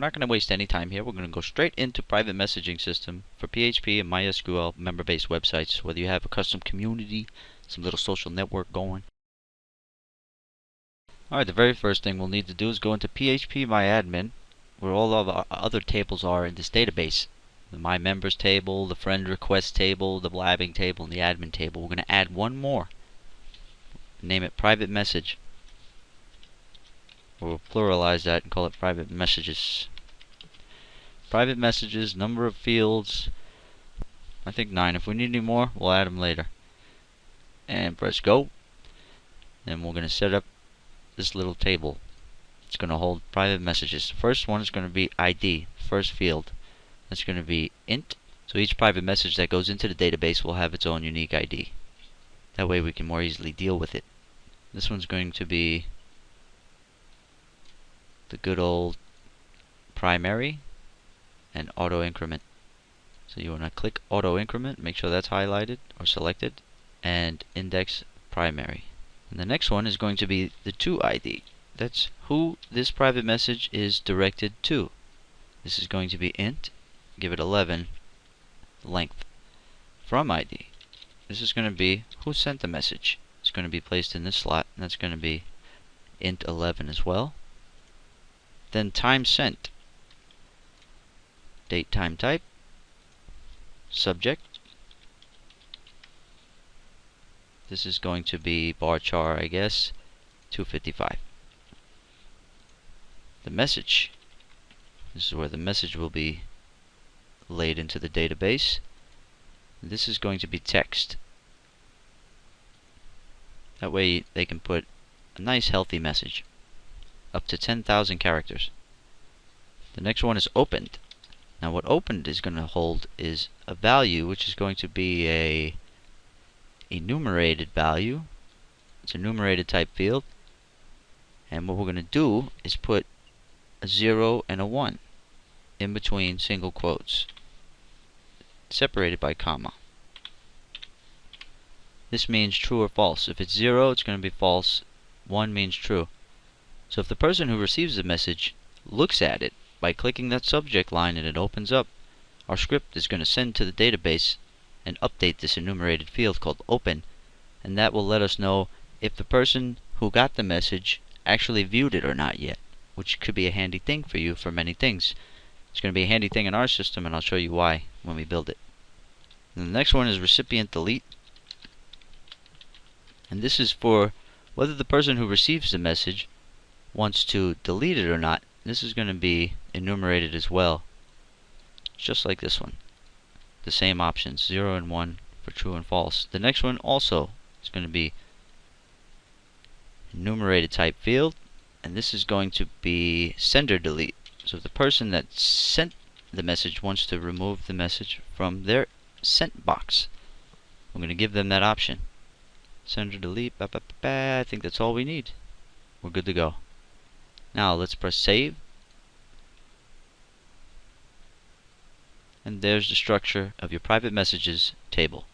not going to waste any time here. We're going to go straight into private messaging system for PHP and MySQL member-based websites, whether you have a custom community, some little social network going. Alright, the very first thing we'll need to do is go into PHP MyAdmin, where all of our other tables are in this database. The My Members table, the Friend Request table, the Blabbing table, and the Admin table. We're going to add one more. Name it Private Message. We'll pluralize that and call it Private Messages. Private Messages, number of fields, I think 9. If we need any more, we'll add them later. And press go. Then we're going to set up this little table. It's going to hold private messages. The first one is going to be ID, first field. That's going to be int. So each private message that goes into the database will have its own unique ID. That way we can more easily deal with it. This one's going to be the good old primary and auto increment. So you want to click auto increment, make sure that's highlighted or selected, and index primary. And the next one is going to be the to ID. That's who this private message is directed to. This is going to be int, give it 11 length. From ID, this is going to be who sent the message. It's going to be placed in this slot, and that's going to be int 11 as well. Then time sent, date time type, subject. This is going to be varchar, I guess, 255. The message. This is where the message will be laid into the database. This is going to be text. That way they can put a nice healthy message. Up to 10,000 characters. The next one is opened. Now what opened is going to hold is a value which is going to be a enumerated value. It's a enumerated type field, and what we're going to do is put a 0 and a 1 in between single quotes, separated by comma. This means true or false. If it's 0, it's going to be false. 1 means true. So if the person who receives the message looks at it by clicking that subject line and it opens up, our script is going to send to the database and update this enumerated field called open, and that will let us know if the person who got the message actually viewed it or not yet, which could be a handy thing for you for many things. It's going to be a handy thing in our system, and I'll show you why when we build it. And the next one is recipient delete, and this is for whether the person who receives the message wants to delete it or not. This is going to be enumerated as well, just like this one. The same options, 0 and 1 for true and false. The next one also is going to be enumerated type field, and this is going to be sender delete. So if the person that sent the message wants to remove the message from their sent box, I'm going to give them that option. Sender delete, I think that's all we need. We're good to go. Now let's press save. And there's the structure of your private messages table.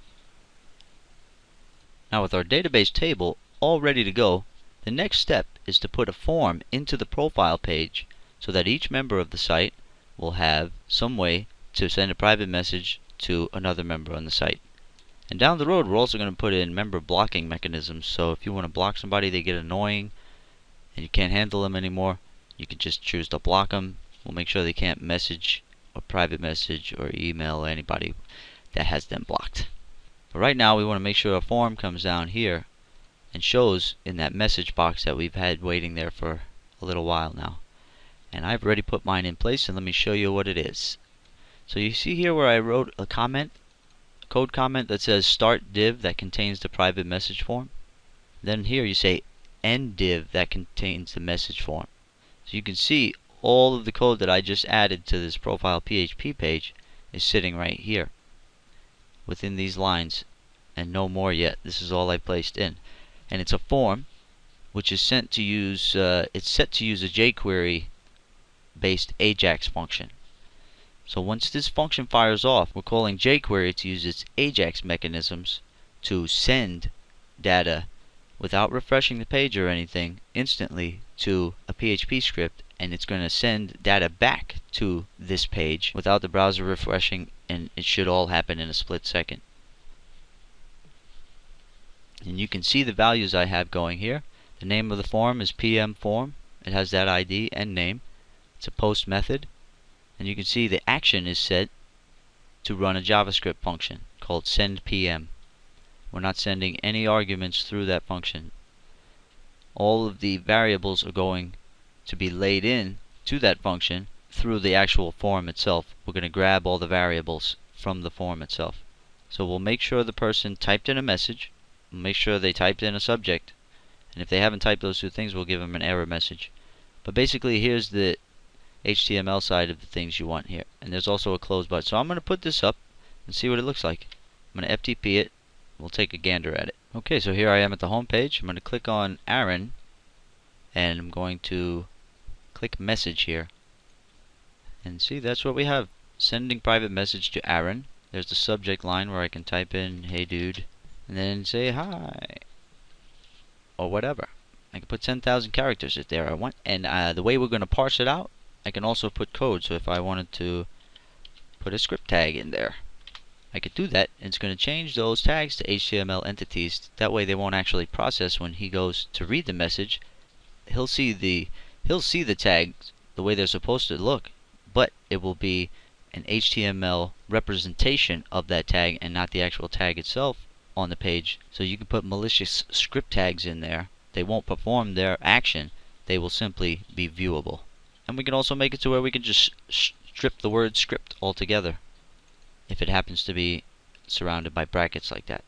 Now with our database table all ready to go, the next step is to put a form into the profile page so that each member of the site will have some way to send a private message to another member on the site. And down the road we're also going to put in member blocking mechanisms, so if you want to block somebody, they get annoying and you can't handle them anymore, you can just choose to block them. We'll make sure they can't message or private message or email anybody that has them blocked. But right now we want to make sure a form comes down here and shows in that message box that we've had waiting there for a little while now. And I've already put mine in place, and let me show you what it is. So you see here where I wrote a comment, a code comment that says start div that contains the private message form. Then here you say end div that contains the message form. So you can see all of the code that I just added to this profile PHP page is sitting right here within these lines, and no more yet. This is all I placed in, and it's a form which is sent to use it's set to use a jQuery based AJAX function. So once this function fires off, we're calling jQuery to use its AJAX mechanisms to send data without refreshing the page or anything instantly to a PHP script and it's going to send data back to this page without the browser refreshing, and it should all happen in a split second. And you can see the values I have going here. The name of the form is PM form. It has that ID and name. It's a post method, and you can see the action is set to run a JavaScript function called sendPM. We're not sending any arguments through that function. All of the variables are going to be laid in to that function through the actual form itself. We're going to grab all the variables from the form itself. So we'll make sure the person typed in a message, we'll make sure they typed in a subject, and if they haven't typed those two things, we'll give them an error message. But basically, here's the HTML side of the things you want here, and there's also a close button. So I'm going to put this up and see what it looks like. I'm going to FTP it. We'll take a gander at it. Okay, so here I am at the home page. I'm going to click on Aaron, and I'm going to click message here, and see, that's what we have. Sending private message to Aaron. There's the subject line where I can type in hey dude and then say hi or whatever. I can put 10,000 characters if there I want, and the way we're going to parse it out, I can also put code. So if I wanted to put a script tag in there, I could do that, and it's going to change those tags to HTML entities. That way they won't actually process when he goes to read the message. He'll see the tags the way they're supposed to look, but it will be an HTML representation of that tag and not the actual tag itself on the page. So you can put malicious script tags in there. They won't perform their action. They will simply be viewable. And we can also make it to where we can just strip the word script altogether if it happens to be surrounded by brackets like that.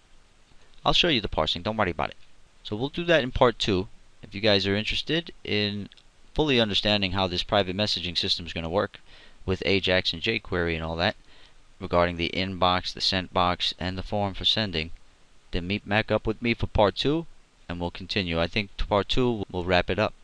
I'll show you the parsing, don't worry about it. So we'll do that in part 2. If you guys are interested in fully understanding how this private messaging system is going to work with Ajax and jQuery and all that, regarding the inbox, the sent box, and the form for sending, then meet back up with me for part 2, and we'll continue. I think part 2 will wrap it up.